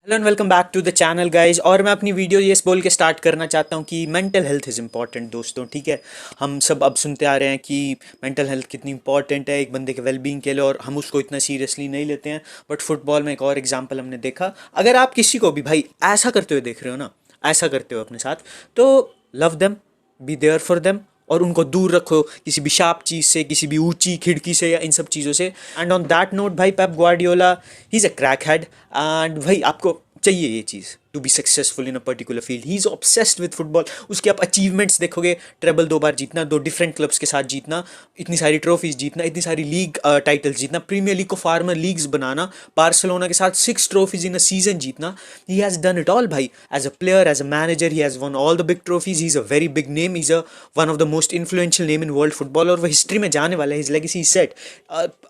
Hello and welcome back to the channel guys. और मैं अपनी वीडियो ये बोल के स्टार्ट करना चाहता हूँ कि मेंटल हेल्थ इज़ इंपॉर्टेंट दोस्तों। ठीक है, हम सब अब सुनते आ रहे हैं कि मेंटल हेल्थ कितनी इंपॉर्टेंट है एक बंदे के वेलबींग के लिए, और हम उसको इतना सीरियसली नहीं लेते हैं। बट फुटबॉल में एक और एग्जांपल हमने देखा। अगर आप किसी को भी भाई ऐसा करते हुए देख रहे हो ना, ऐसा करते हो अपने साथ, तो love them, be there for them, और उनको दूर रखो किसी भी शार्प चीज़ से, किसी भी ऊंची खिड़की से या इन सब चीज़ों से। एंड ऑन दैट नोट भाई, Pep Guardiola he is a crack head. And भाई आपको चाहिए ये चीज़ to be successful in a particular field. He is obsessed with football. उसके आप अचीवमेंट्स देखोगे, ट्रेबल 2 बार जीतना, 2 डिफरेंट क्लब्स के साथ जीतना, इतनी सारी ट्रॉफीज जीतना, इतनी सारी लीग टाइटल्स जीतना, प्रीमियर लीग को फार्मर लीग्स बनाना, बार्सिलोना के साथ 6 ट्रॉफीज इन अ सीजन जीतना। He has done it all भाई। As a player, as a manager, he has won all the big trophies. He is a very big name, is a one of the most influential name in world football, और वो history में जाने वाला है। His legacy is set.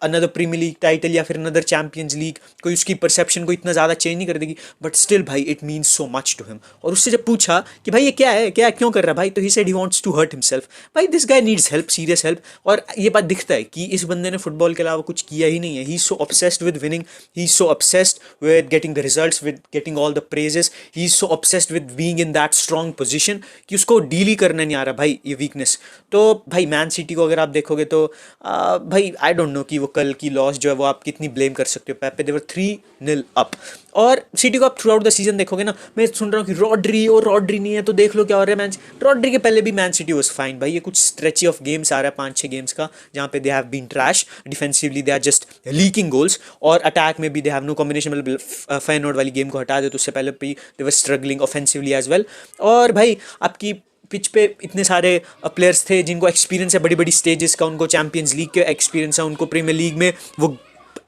Another premiere league title या फिर another champions league कोई उसकी परसेप्शन को इतना ज़्यादा चेंज नहीं कर देगी, बट स्टिल भाई it means so much to him. और उससे जब पूछा कि भाई ये क्या है, क्या क्यों कर रहा है भाई, तो he said he wants to hurt himself. भाई this guy needs help, serious help. और ये बात दिखता है कि इस बंदे ने फुटबॉल के अलावा कुछ किया ही नहीं है। He is so obsessed with winning, he is so obsessed with getting the results, with getting all the praises. He is so obsessed with being in that strong position कि उसको डील ही करना नहीं आ रहा भाई ये वीकनेस। तो भाई man city को अगर आप देखोगे तो भाई आई डोंट नो कि वो कल की लॉस जो है वो आप कितनी ब्लेम कर सकते हो पेप पे। देवर 3-0 अप। और सिटी को आप थ्रू आउट द सीजन देखोगे ना, मैं सुन रहा हूँ कि रॉड्री नहीं है तो देख लो क्या हो रहा है मैन। रॉड्री के पहले भी मैन सिटी वॉज फाइन भाई। ये कुछ स्ट्रेची ऑफ गेम्स आ रहा है, 5-6 गेम्स का, जहाँ पे they have been trash defensively, they are just leaking goals. और अटैक में भी दे हैव नो कॉम्बिनेशन। मतलब फैनोड वाली गेम को हटा दे तो उससे पहले भी they were struggling offensively as well. और भाई आपकी पिच पे इतने सारे प्लेयर्स थे जिनको एक्सपीरियंस है बड़ी बड़ी स्टेजेस का, उनको चैंपियंस लीग के एक्सपीरियंस है, उनको प्रीमियर लीग में वो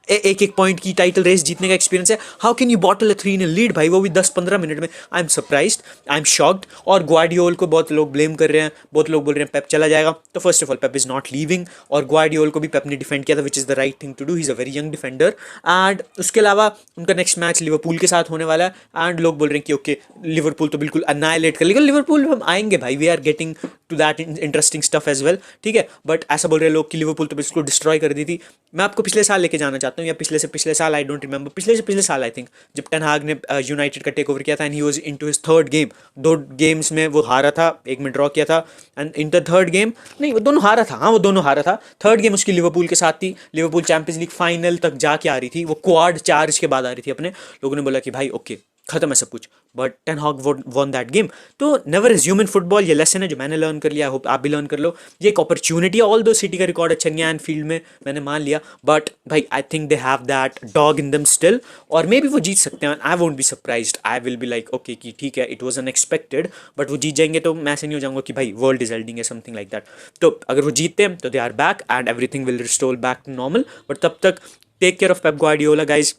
एक एक पॉइंट की टाइटल रेस जीतने का एक्सपीरियंस है। How can you bottle a 3-0 lead भाई, वो भी 10-15 मिनट में। I am surprised, I am shocked. और ग्वार्डियोल को बहुत लोग ब्लेम कर रहे हैं, बहुत लोग बोल रहे हैं पेप चला जाएगा। तो first of all Pep is not leaving, और ग्वार्डियोल को भी पेप ने डिफेंड किया था, which is the right thing to do. He is a very young defender. And उसके अलावा उनका नेक्स्ट मैच लिवरपूल के साथ होने वाला है। एंड लोग बोल रहे हैं कि ओके लिवरपूल तो बिल्कुल अनाइलेट कर लेगा। लिवरपूल हम आएंगे भाई, we are getting to that interesting stuff as well. ठीक है, बट ऐसा बोल रहे हैं लोग कि लिवरपूल तो बिल्कुल डिस्ट्रॉय कर दी थी। मैं आपको पिछले साल लेके जाना चाहता हूँ, या पिछले से पिछले साल, आई डोंट रिमेंबर, पिछले से पिछले साल आई थिंक, जब टेन हाग ने यूनाइटेड का टेक ओवर किया था, and he was into his third game. 2 games में वो हारा था, एक में ड्रॉ किया था। And in the third game, नहीं वो दोनों हारा था, हाँ वो दोनों हारा था। थर्ड गेम उसकी लिवरपूल के साथ थी। लिवरपूल चैंपियंस लीग फाइनल तक जाके आ रही थी, वो क्वाड चार्ज के बाद आ रही थी अपने। लोगों ने बोला कि भाई ओके खत्म है सब कुछ, but Ten Hag won that game. तो नेवर एज्यूम इन फुटबॉल, ये लेसन है जो मैंने लर्न कर लिया, होप आप भी लर्न कर लो। ये एक अपॉर्चुनिटी है, ऑल दो सिटी का रिकॉर्ड अच्छा नहीं है एंड फील्ड में, मैंने मान लिया, बट भाई I think they have that dog in दम स्टिल। और मे बी वो जीत सकते हैं। I won't be surprised, I will be like okay कि ठीक है इट वॉज अनएक्सपेक्टेड, बट वो जीत जाएंगे तो मैं ऐसे नहीं हो जाऊंगा कि भाई वर्ल्ड इज एल्डिंग है समथिंग लाइक दैट। तो अगर वो जीतते हैं तो they are back and everything will restore back to normal. But तब तक take care of Pep Guardiola guys.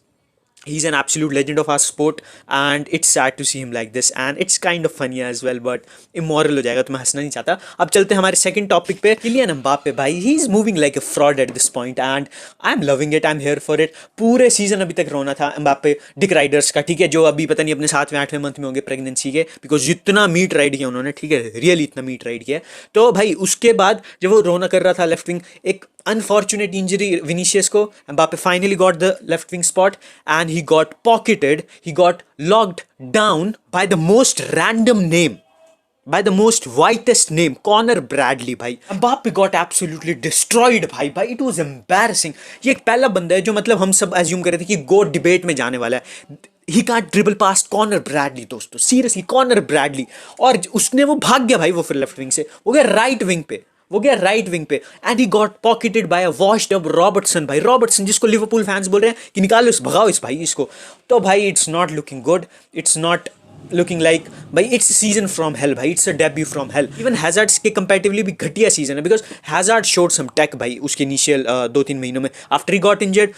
He's an absolute legend of our sport, and it's sad to see him like this, and it's kind of funny as well, but immoral हो जाएगा तो मैं हंसना नहीं चाहता। अब चलते हैं हमारे सेकंड टॉपिक पे। किलियन एम्बापे भाई, he is moving like a fraud at this point, and I am loving it, I am here for it. पूरे सीजन अभी तक रोना था एम्बापे डिक राइडर्स का, ठीक है, जो अभी पता नहीं अपने 7वें 8वें मंथ में होंगे प्रेगनेंसी के, बिकॉज जितना मीट राइड किया उन्होंने, ठीक है, रियली इतना मीट राइड किया। तो भाई उसके बाद जब वो रोना कर रहा था लेफ्ट विंग, एक unfortunate injury Vinicius को, Mbappe finally got the left wing spot, and he got pocketed, he got locked down by the most random name, by the most whitest name, Connor Bradley भाई। Mbappe got absolutely destroyed भाई, it was embarrassing। ये एक पहला बंदा है जो मतलब हम सब एज्यूम कर रहे थे कि गोट डिबेट में जाने वाला है। He can't dribble past Conor Bradley दोस्तों, सीरियसली कॉनर ब्रैडली। और उसने वो भाग गया भाई, वो फिर लेफ्ट विंग से वो गया राइट विंग पे, वो गया राइट विंग पे, and he got pocketed by a washed up Robertson भाई। रॉबर्टसन जिसको लिवरपूल फैंस बोल रहे हैं कि निकालो इस, भगाओ इस भाई इसको। तो भाई it's not looking good, it's not looking like भाई, इट्स सीजन फ्रॉम हेल भाई, it's a debut from hell. Even Hazard's के कंपैरेटिवली भी घटिया सीजन है, because Hazard showed some tech भाई उसके इनिशियल 2-3 महीनों में। After he got injured,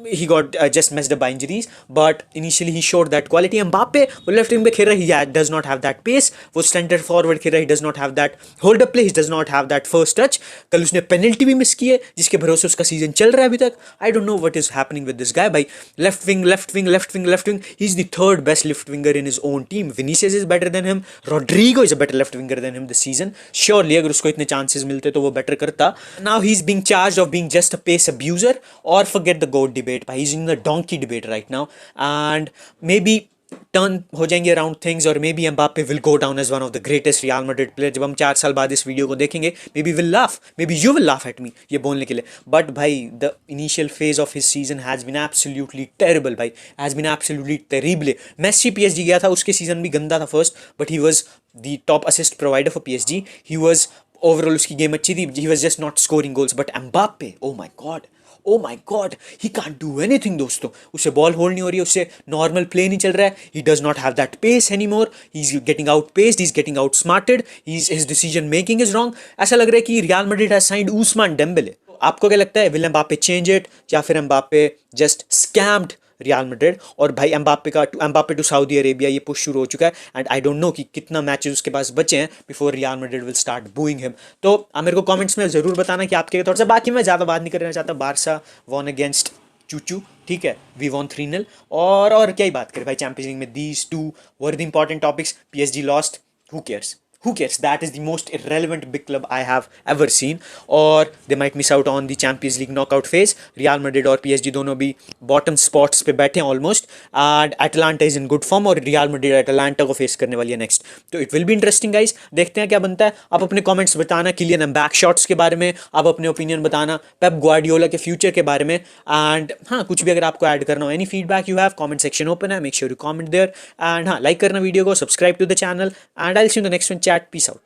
he got just messed up by injuries, but initially he showed that quality. Mbappe वो लेफ्ट विंग पे खेल रहा है, he does not have that pace. वो सेंटर फॉरवर्ड खेल रहा है, he does not have that hold up play, he does not have that first touch. कल उसने पेनल्टी भी मिस की है जिसके भरोसे उसका सीजन चल रहा है अभी तक। I don't know what is happening with this guy भाई। Left wing left wing left wing left wing, he is the third best left winger in his own team. Vinicius is better than him, Rodrigo is a better left winger than him this season, surely अगर उसको इतने chances मिलते तो वो better करता। Now he's being charged of being just a pace abuser, or forget the GOAT debate, he's in the donkey debate right now, and maybe turn हो जाएंगे around things और maybe Mbappe will go down as one of the greatest Real Madrid player. जब हम 4 साल बाद इस video को देखेंगे, maybe will laugh, maybe you will laugh at me ये बोलने के लिए, बट भाई the initial phase of his season has been absolutely terrible भाई, has been absolutely terrible. Messi PSG गया था, उसके सीजन भी गंदा था first, but he was the top assist provider for PSG, he was overall उसकी game अच्छी थी, he was just not scoring goals. But Mbappe, oh my God, he can't do anything दोस्तों। उससे बॉल होल्ड नहीं हो रही है, उससे नॉर्मल प्ले नहीं चल रहा है, he does not have that pace any more, he is getting outpaced, he is getting outsmarted, his decision making is wrong. ऐसा लग रहा है कि Real Madrid has signed Ousmane Dembele. आपको क्या लगता है, विल एम्बाप्पे चेंज इट या फिर Mbappe just scammed real Madrid? और भाई एम्बाप्पे टू सऊदी अरेबिया ये पुश शुरू हो चुका है, एंड आई डोंट नो कि कितना मैचेस उसके पास बचे हैं before real Madrid will start booing him. तो आप मेरे को कमेंट्स में ज़रूर बताना कि आपके थॉट्स है। बाकी मैं ज़्यादा बात नहीं करना चाहता, बारसा वॉन अगेंस्ट चूचू, ठीक है, वी वॉन 3-0, और क्या ही बात करें भाई, चैंपियंस लीग में these two were the important topics. PSG lost, who cares, who cares, that is the most irrelevant big club I have ever seen, और they might miss out on the Champions League knockout phase। Real Madrid और PSG दोनों भी bottom spots पे बैठे हैं almost, and Atalanta is in good form, और Real Madrid Atalanta को face करने वाली है नेक्स्ट। तो it will be interesting guys, देखते हैं क्या बनता है। आप अपने कमेंट्स बताना किलियन एम्बैपे शॉट्स के बारे में, आप अपने ओपिनियन बताना पेप ग्वार्डियोला के फ्यूचर के बारे में, एंड हाँ, कुछ भी अगर आपको ऐड करना हो, any feedback you have, comment section open है, make sure you comment there, and हाँ, लाइक करना वीडियो को, subscribe to the channel, and I will see you in the next one. Chat, peace out.